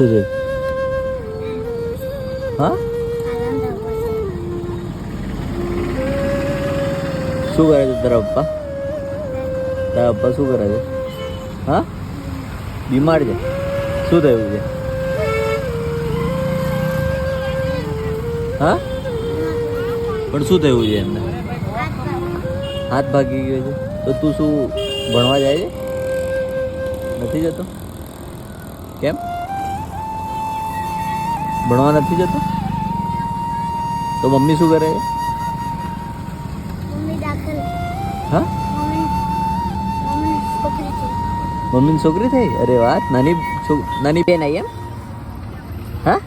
શું છે? હા, શું કરે છે તારા પપ્પા? તારા પપ્પા શું કરે છે? હા, બીમાર છે. શું થયું છે? હા, પણ શું થયું છે એમને? હાથ ભાગી ગયો છે. તો તું શું ભણવા જાય છે? નથી જતો? કેમ ભણવા નથી જતો? તો મમ્મી શું કરે છે? હા, મમ્મીની છોકરી થઈ? અરે વાહ, નાની બેન આવી એમ? હા,